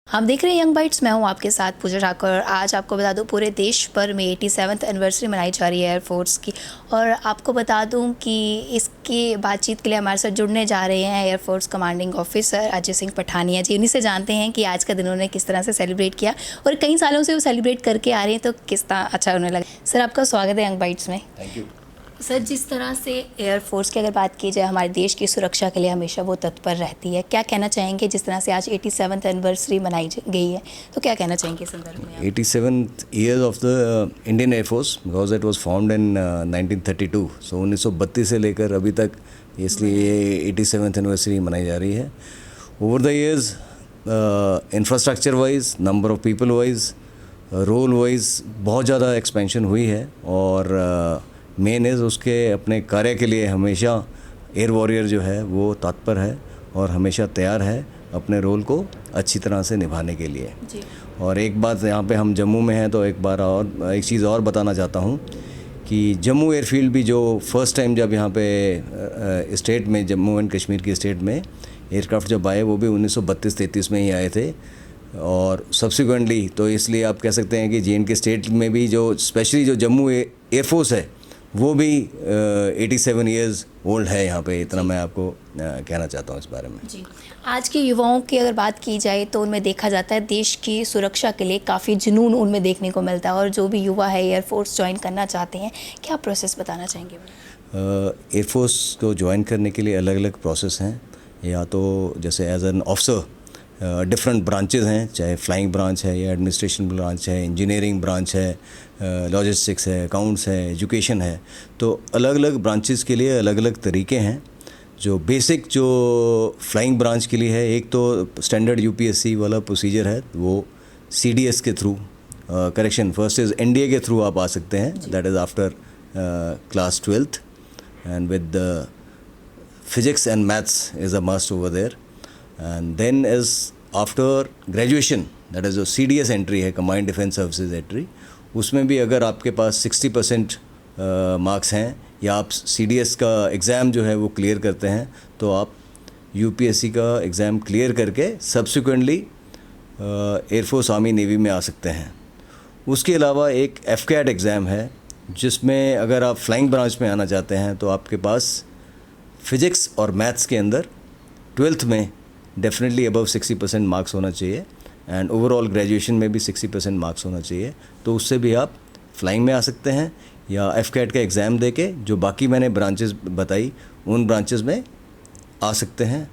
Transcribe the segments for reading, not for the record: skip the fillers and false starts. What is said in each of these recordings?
हम देख रहे हैं यंग बाइट्स। मैं हूं आपके साथ पूजा ठाकुर। आज आपको बता दूं पूरे देश भर में 87th एनिवर्सरी मनाई जा रही है एयरफोर्स की। और आपको बता दूं कि इसकी बातचीत के लिए हमारे साथ जुड़ने जा रहे हैं air force commanding officer Ajay Singh Pathania ji. उन्हीं से जानते हैं कि आज का दिन उन्होंने किस तरह से सेलिब्रेट किया और कई सालों से वो सेलिब्रेट करके आ रहे हैं, तो किस तरह अच्छा उन्हें लगा। सर, आपका स्वागत है यंग बाइट्स में। थैंक यू सर, जिस तरह से एयरफोर्स की अगर बात की जाए हमारे देश की सुरक्षा के लिए हमेशा वो तत्पर रहती है, क्या कहना चाहेंगे जिस तरह से आज 87th एनिवर्सरी मनाई गई है, तो क्या कहना चाहेंगे इस संदर्भ में? 87th year of the Indian air force because it was formed in 1932, सो 1932 से लेकर अभी तक, इसलिए ये 87th एनिवर्सरी मनाई जा रही है। Over the years infrastructure wise, number of people wise, role wise बहुत ज़्यादा एक्सपेंशन हुई है और मेन इज़ उसके अपने कार्य के लिए हमेशा एयर वॉरियर जो है वो तत्पर है और हमेशा तैयार है अपने रोल को अच्छी तरह से निभाने के लिए जी। और एक बात, यहाँ पे हम जम्मू में हैं तो एक चीज़ और बताना चाहता हूँ कि जम्मू एयरफील्ड भी जो फर्स्ट टाइम जब यहाँ पे स्टेट में, जम्मू एंड कश्मीर की स्टेट में एयरक्राफ्ट जब आए, वो भी 1932-33 में ही आए थे। और सब्सिक्वेंटली तो इसलिए आप कह सकते हैं कि JNK स्टेट में भी जो स्पेशली जो जम्मू एयरफोर्स है वो भी 87 ईयर्स ओल्ड है यहाँ पे। इतना मैं आपको कहना चाहता हूँ इस बारे में। जी। आज के युवाओं की अगर बात की जाए तो उनमें देखा जाता है देश की सुरक्षा के लिए काफ़ी जुनून उनमें देखने को मिलता है। और जो भी युवा है एयरफोर्स ज्वाइन करना चाहते हैं, क्या प्रोसेस बताना चाहेंगे? एयरफोर्स को ज्वाइन करने के लिए अलग अलग प्रोसेस हैं। या तो जैसे as an officer different branches हैं, चाहे फ्लाइंग ब्रांच है या एडमिनिस्ट्रेशन ब्रांच है, इंजीनियरिंग ब्रांच है, लॉजिस्टिक्स है, अकाउंट्स है, एजुकेशन है। तो अलग अलग ब्रांचेस के लिए अलग अलग तरीके हैं। जो बेसिक जो फ्लाइंग ब्रांच के लिए है, एक तो स्टैंडर्ड UPSC वाला प्रोसीजर है, वो CDS के through, correction first is NDA के थ्रू आप आ सकते हैं, that is after class 12th and with physics and maths is a must over there. And then is after graduation, that is जो CDS एंट्री है, combined defence services entry, उसमें भी अगर आपके पास 60% मार्क्स हैं या आप CDS का एग्ज़ाम जो है वो क्लियर करते हैं, तो आप UPSC का एग्ज़ाम क्लियर करके सब्सिक्वेंटली एयरफोर्स, आर्मी, नेवी में आ सकते हैं। उसके अलावा एक FCAT एग्ज़ाम है, जिसमें अगर आप फ्लाइंग ब्रांच में आना चाहते हैं तो आपके पास फिज़िक्स और मैथ्स के अंदर 12th में डेफिनेटली अबव 60% मार्क्स होना चाहिए एंड ओवरऑल ग्रेजुएशन में भी 60% मार्क्स होना चाहिए। तो उससे भी आप फ्लाइंग में आ सकते हैं या FCAT का एग्ज़ाम देके जो बाकी मैंने ब्रांचेस बताई उन ब्रांचेस में आ सकते हैं।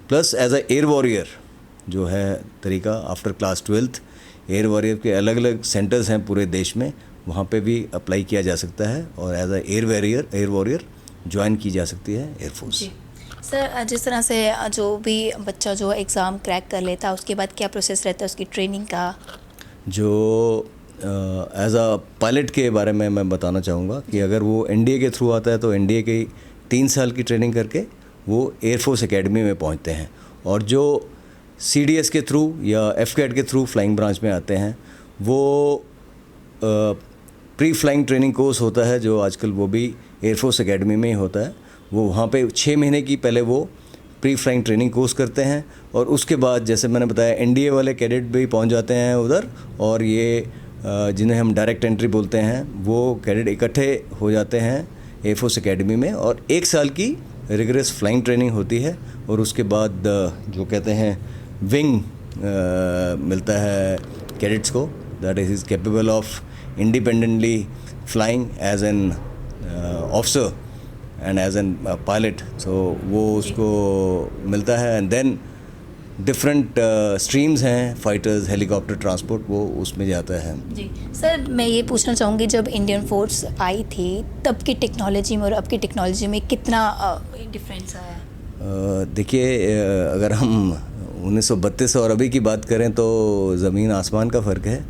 Plus as a air warrior जो है तरीका, after class 12th air warrior के अलग अलग सेंटर्स हैं पूरे देश में, वहाँ पे भी अप्लाई किया जा सकता है और as a air warrior join की जा सकती है एयरफोर्स। सर, जिस तरह से जो भी बच्चा जो एग्ज़ाम क्रैक कर लेता है उसके बाद क्या प्रोसेस रहता है उसकी ट्रेनिंग का? जो एज अ पायलट के बारे में मैं बताना चाहूँगा कि अगर वो NDA के थ्रू आता है तो NDA की 3 साल की ट्रेनिंग करके वो एयरफोर्स एकेडमी में पहुँचते हैं। और जो CDS के थ्रू या FCAT के थ्रू फ्लाइंग ब्रांच में आते हैं, वो प्री फ्लाइंग ट्रेनिंग कोर्स होता है जो आजकल वो भी एयरफोर्स एकेडमी में ही होता है। वो वहाँ पे 6 महीने की पहले वो प्री फ्लाइंग ट्रेनिंग कोर्स करते हैं और उसके बाद जैसे मैंने बताया NDA वाले कैडेट भी पहुँच जाते हैं उधर, और ये जिन्हें हम डायरेक्ट एंट्री बोलते हैं, वो कैडेट इकट्ठे हो जाते हैं एयरफोर्स एकेडमी में और 1 साल की रिगरस फ्लाइंग ट्रेनिंग होती है। और उसके बाद जो कहते हैं विंग मिलता है कैडेट्स को, that is capable of independently flying as an officer and as an pilot. So वो उसको मिलता है एंड देन डिफरेंट स्ट्रीम्स हैं, फाइटर्स, हेलीकॉप्टर ट्रांसपोर्ट, वो उसमें जाता है। जी सर, मैं ये पूछना चाहूँगी जब इंडियन फोर्स आई थी तब की टेक्नोलॉजी में और अब की टेक्नोलॉजी में कितना डिफरेंस आया? देखिए, अगर हम 1932 और अभी की बात करें तो ज़मीन आसमान का फ़र्क है,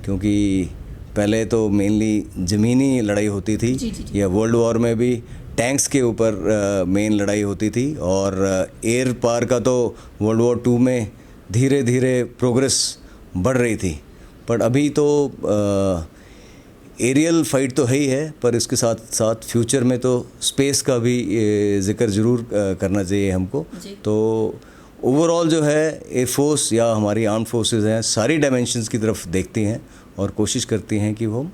क्योंकि पहले तो मेनली ज़मीनी लड़ाई होती थी। जी। या वर्ल्ड वॉर में भी टैंक्स के ऊपर मेन लड़ाई होती थी और एयर पार का तो वर्ल्ड वॉर 2 में धीरे धीरे प्रोग्रेस बढ़ रही थी। पर अभी तो एरियल फाइट तो है ही है, पर इसके साथ साथ फ्यूचर में तो स्पेस का भी जिक्र ज़रूर करना चाहिए हमको। तो ओवरऑल जो है एयरफोर्स या हमारी आर्म फोर्सेस हैं सारी डायमेंशंस की तरफ देखती हैं और कोशिश करती हैं कि वो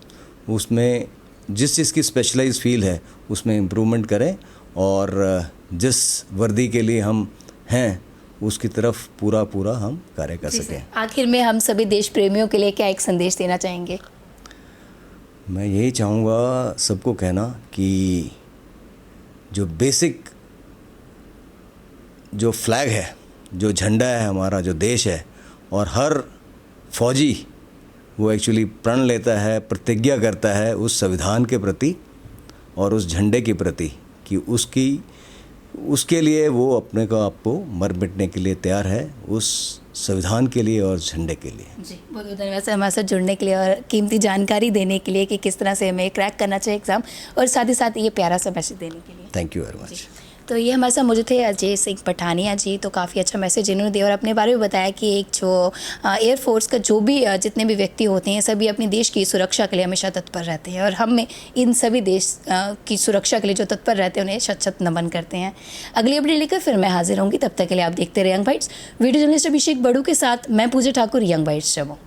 उसमें जिस चीज़ की स्पेशलाइज फील्ड है उसमें इम्प्रूवमेंट करें और जिस वर्दी के लिए हम हैं उसकी तरफ पूरा हम कार्य कर सकें। आखिर में हम सभी देश प्रेमियों के लिए क्या एक संदेश देना चाहेंगे? मैं यही चाहूँगा सबको कहना कि जो बेसिक जो फ्लैग है, जो झंडा है हमारा, जो देश है, और हर फौजी वो एक्चुअली प्रण लेता है, प्रतिज्ञा करता है उस संविधान के प्रति और उस झंडे के प्रति कि उसके लिए वो अपने को आपको मर मिटने के लिए तैयार है, उस संविधान के लिए और झंडे के लिए। जी, बहुत बहुत धन्यवाद सर हमारे साथ जुड़ने के लिए और कीमती जानकारी देने के लिए कि किस तरह से हमें क्रैक करना चाहिए एग्ज़ाम, और साथ ही साथ ये प्यारा सा मैसेज देने के लिए। Thank you very much. तो ये हमारे साथ मौजूद थे अजय सिंह पठानिया जी। तो काफ़ी अच्छा मैसेज इन्होंने दिया और अपने बारे में बताया कि एक जो एयरफोर्स का जो भी जितने भी व्यक्ति होते हैं सभी अपने देश की सुरक्षा के लिए हमेशा तत्पर रहते हैं, और हम में इन सभी देश की सुरक्षा के लिए जो तत्पर रहते हैं उन्हें शत शत नमन करते हैं। अगली अपडेट लेकर फिर मैं हाजिर होंगी, तब तक के लिए आप देखते रहे यंग बाइट्स। वीडियो जर्नलिस्ट अभिषेक बड़ू के साथ मैं पूजा ठाकुर, यंग बाइट्स जम्मू।